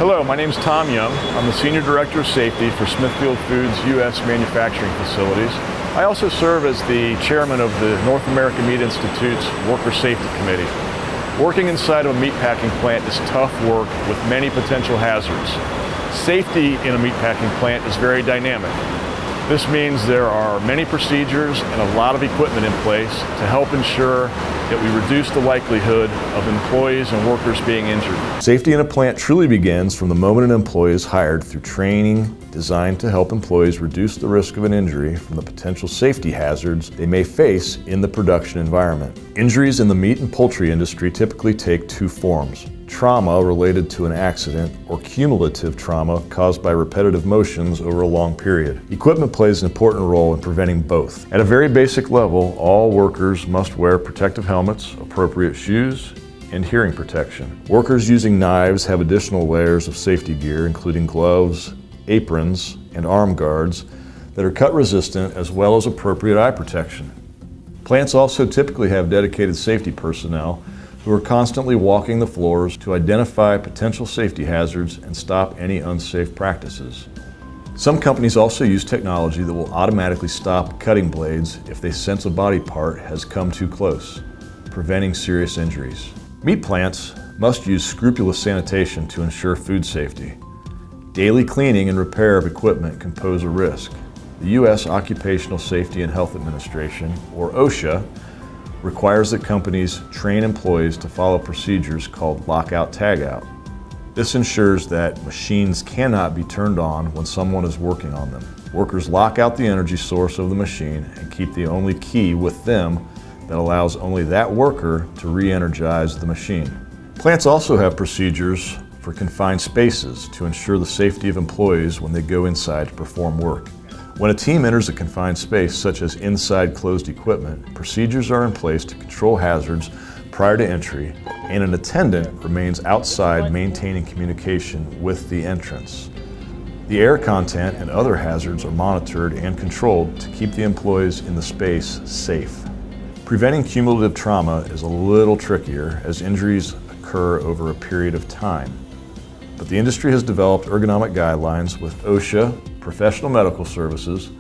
Hello, my name is Tom Young. I'm the Senior Director of Safety for Smithfield Foods U.S. manufacturing facilities. I also serve as the Chairman of the North American Meat Institute's Worker Safety Committee. Working inside of a meatpacking plant is tough work with many potential hazards. Safety in a meatpacking plant is very dynamic. This means there are many procedures and a lot of equipment in place to help ensure that we reduce the likelihood of employees and workers being injured. Safety in a plant truly begins from the moment an employee is hired through training designed to help employees reduce the risk of an injury from the potential safety hazards they may face in the production environment. Injuries in the meat and poultry industry typically take two forms: trauma related to an accident or cumulative trauma caused by repetitive motions over a long period. Equipment plays an important role in preventing both. At a very basic level, all workers must wear protective helmets, appropriate shoes, and hearing protection. Workers using knives have additional layers of safety gear, including gloves, aprons, and arm guards that are cut resistant, as well as appropriate eye protection. Plants also typically have dedicated safety personnel who are constantly walking the floors to identify potential safety hazards and stop any unsafe practices. Some companies also use technology that will automatically stop cutting blades if they sense a body part has come too close, preventing serious injuries. Meat plants must use scrupulous sanitation to ensure food safety. Daily cleaning and repair of equipment can pose a risk. The U.S. Occupational Safety and Health Administration, or OSHA, requires that companies train employees to follow procedures called lockout-tagout. This ensures that machines cannot be turned on when someone is working on them. Workers lock out the energy source of the machine and keep the only key with them that allows only that worker to re-energize the machine. Plants also have procedures for confined spaces to ensure the safety of employees when they go inside to perform work. When a team enters a confined space, such as inside closed equipment, procedures are in place to control hazards prior to entry, and an attendant remains outside maintaining communication with the entrance. The air content and other hazards are monitored and controlled to keep the employees in the space safe. Preventing cumulative trauma is a little trickier as injuries occur over a period of time. But the industry has developed ergonomic guidelines with OSHA, professional medical services,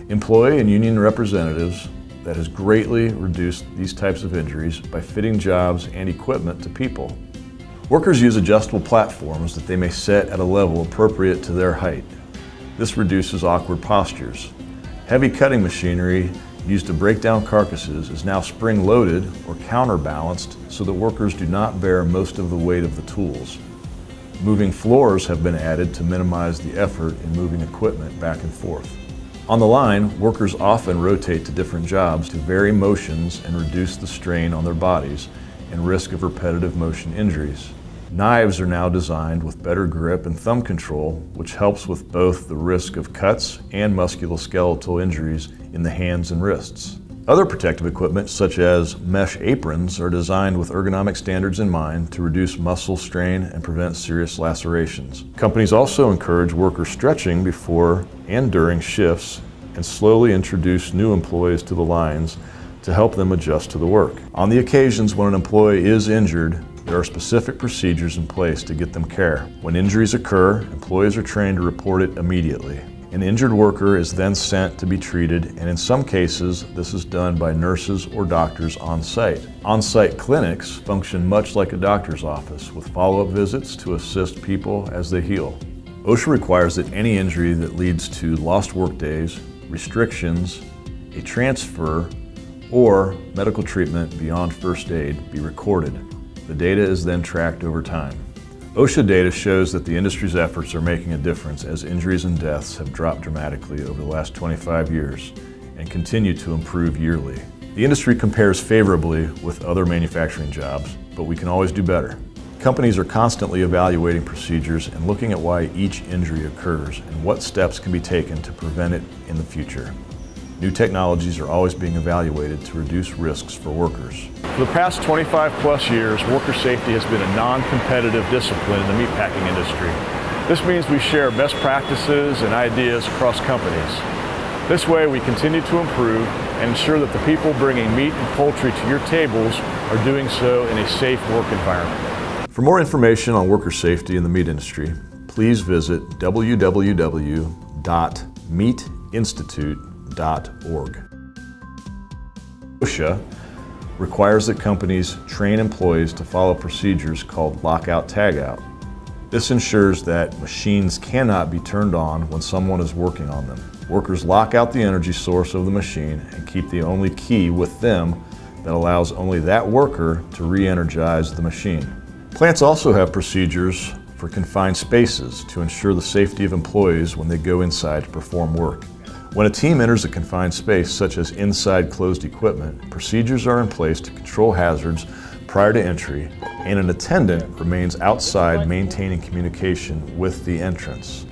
employee and union representatives that has greatly reduced these types of injuries by fitting jobs and equipment to people. Workers use adjustable platforms that they may set at a level appropriate to their height. This reduces awkward postures. Heavy cutting machinery used to break down carcasses is now spring-loaded or counterbalanced so that workers do not bear most of the weight of the tools. Moving floors have been added to minimize the effort in moving equipment back and forth. On the line, workers often rotate to different jobs to vary motions and reduce the strain on their bodies and risk of repetitive motion injuries. Knives are now designed with better grip and thumb control, which helps with both the risk of cuts and musculoskeletal injuries in the hands and wrists. Other protective equipment, such as mesh aprons, are designed with ergonomic standards in mind to reduce muscle strain and prevent serious lacerations. Companies also encourage worker stretching before and during shifts and slowly introduce new employees to the lines to help them adjust to the work. On the occasions when an employee is injured, there are specific procedures in place to get them care. When injuries occur, employees are trained to report it immediately. An injured worker is then sent to be treated, and in some cases, this is done by nurses or doctors on site. On-site clinics function much like a doctor's office, with follow-up visits to assist people as they heal. OSHA requires that any injury that leads to lost work days, restrictions, a transfer, or medical treatment beyond first aid be recorded. The data is then tracked over time. OSHA data shows that the industry's efforts are making a difference as injuries and deaths have dropped dramatically over the last 25 years and continue to improve yearly. The industry compares favorably with other manufacturing jobs, but we can always do better. Companies are constantly evaluating procedures and looking at why each injury occurs and what steps can be taken to prevent it in the future. New technologies are always being evaluated to reduce risks for workers. For the past 25 plus years, worker safety has been a non-competitive discipline in the meatpacking industry. This means we share best practices and ideas across companies. This way we continue to improve and ensure that the people bringing meat and poultry to your tables are doing so in a safe work environment. For more information on worker safety in the meat industry, please visit www.meatinstitute.org. OSHA requires that companies train employees to follow procedures called lockout-tagout. This ensures that machines cannot be turned on when someone is working on them. Workers lock out the energy source of the machine and keep the only key with them that allows only that worker to re-energize the machine. Plants also have procedures for confined spaces to ensure the safety of employees when they go inside to perform work. When a team enters a confined space, such as inside closed equipment, procedures are in place to control hazards prior to entry, and an attendant remains outside maintaining communication with the entrance.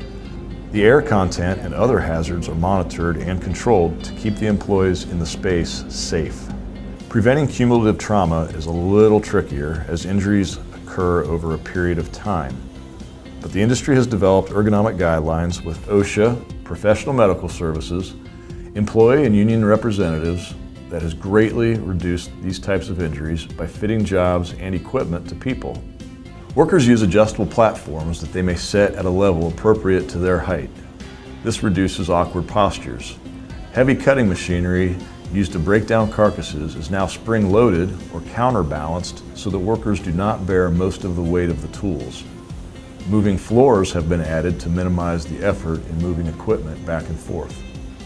The air content and other hazards are monitored and controlled to keep the employees in the space safe. Preventing cumulative trauma is a little trickier as injuries occur over a period of time. But the industry has developed ergonomic guidelines with OSHA, professional medical services, employee and union representatives that has greatly reduced these types of injuries by fitting jobs and equipment to people. Workers use adjustable platforms that they may set at a level appropriate to their height. This reduces awkward postures. Heavy cutting machinery used to break down carcasses is now spring-loaded or counterbalanced so that workers do not bear most of the weight of the tools. Moving floors have been added to minimize the effort in moving equipment back and forth.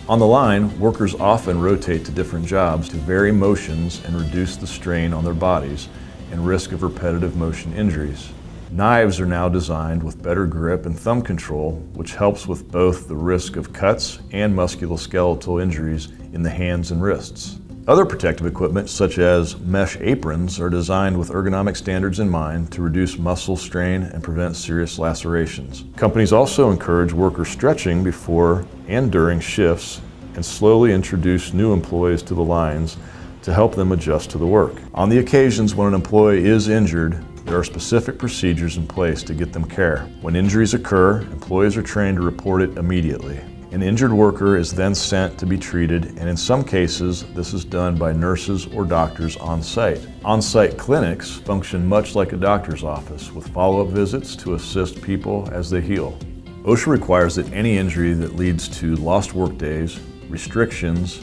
On the line, workers often rotate to different jobs to vary motions and reduce the strain on their bodies and risk of repetitive motion injuries. Knives are now designed with better grip and thumb control, which helps with both the risk of cuts and musculoskeletal injuries in the hands and wrists. Other protective equipment, such as mesh aprons, are designed with ergonomic standards in mind to reduce muscle strain and prevent serious lacerations. Companies also encourage worker stretching before and during shifts and slowly introduce new employees to the lines to help them adjust to the work. On the occasions when an employee is injured, there are specific procedures in place to get them care. When injuries occur, employees are trained to report it immediately. An injured worker is then sent to be treated, and in some cases, this is done by nurses or doctors on site. On-site clinics function much like a doctor's office, with follow-up visits to assist people as they heal. OSHA requires that any injury that leads to lost workdays, restrictions,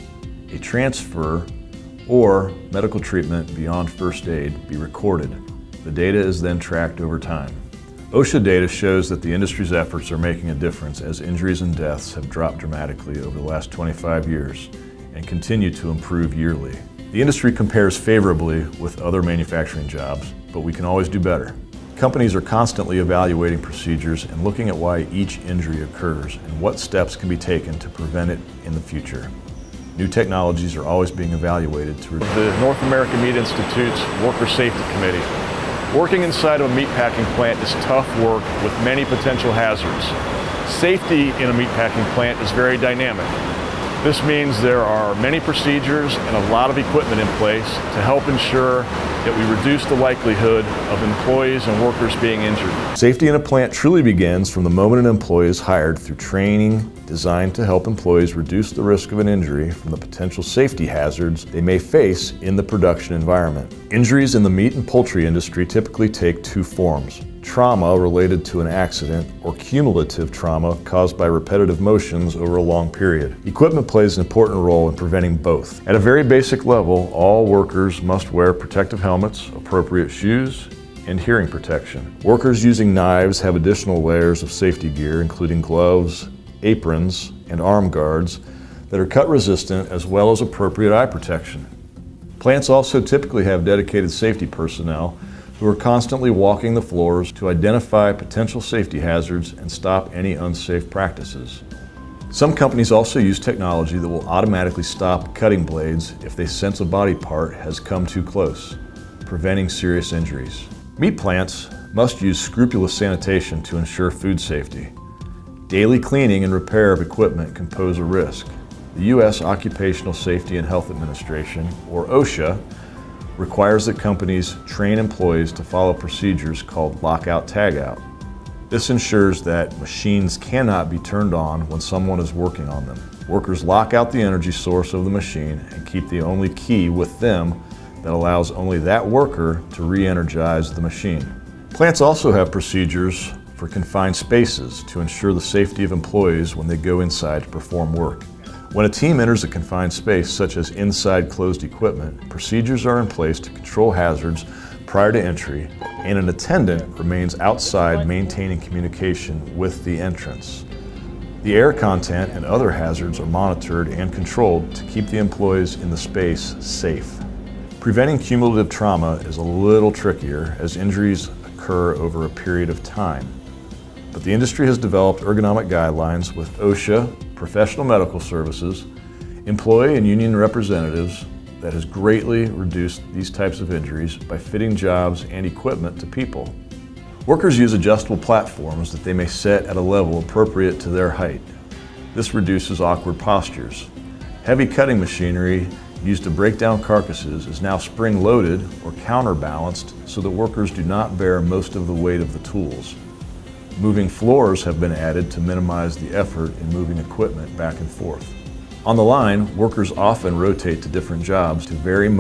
a transfer, or medical treatment beyond first aid be recorded. The data is then tracked over time. OSHA data shows that the industry's efforts are making a difference as injuries and deaths have dropped dramatically over the last 25 years and continue to improve yearly. The industry compares favorably with other manufacturing jobs, but we can always do better. Companies are constantly evaluating procedures and looking at why each injury occurs and what steps can be taken to prevent it in the future. New technologies are always being evaluated to The North American Meat Institute's Worker Safety Committee. Working inside of a meatpacking plant is tough work with many potential hazards. Safety in a meatpacking plant is very dynamic. This means there are many procedures and a lot of equipment in place to help ensure that we reduce the likelihood of employees and workers being injured. Safety in a plant truly begins from the moment an employee is hired through training designed to help employees reduce the risk of an injury from the potential safety hazards they may face in the production environment. Injuries in the meat and poultry industry typically take two forms: trauma related to an accident or cumulative trauma caused by repetitive motions over a long period. Equipment plays an important role in preventing both. At a very basic level, all workers must wear protective helmets, appropriate shoes, and hearing protection. Workers using knives have additional layers of safety gear, including gloves, aprons, and arm guards that are cut resistant, as well as appropriate eye protection. Plants also typically have dedicated safety personnel who are constantly walking the floors to identify potential safety hazards and stop any unsafe practices. Some companies also use technology that will automatically stop cutting blades if they sense a body part has come too close, preventing serious injuries. Meat plants must use scrupulous sanitation to ensure food safety. Daily cleaning and repair of equipment can pose a risk. The U.S. Occupational Safety and Health Administration, or OSHA, requires that companies train employees to follow procedures called lockout-tagout. This ensures that machines cannot be turned on when someone is working on them. Workers lock out the energy source of the machine and keep the only key with them that allows only that worker to re-energize the machine. Plants also have procedures for confined spaces to ensure the safety of employees when they go inside to perform work. When a team enters a confined space, such as inside closed equipment, procedures are in place to control hazards prior to entry, and an attendant remains outside maintaining communication with the entrance. The air content and other hazards are monitored and controlled to keep the employees in the space safe. Preventing cumulative trauma is a little trickier as injuries occur over a period of time. But the industry has developed ergonomic guidelines with OSHA, professional medical services, employee and union representatives that has greatly reduced these types of injuries by fitting jobs and equipment to people. Workers use adjustable platforms that they may set at a level appropriate to their height. This reduces awkward postures. Heavy cutting machinery used to break down carcasses is now spring-loaded or counterbalanced so that workers do not bear most of the weight of the tools. Moving floors have been added to minimize the effort in moving equipment back and forth. On the line, workers often rotate to different jobs to vary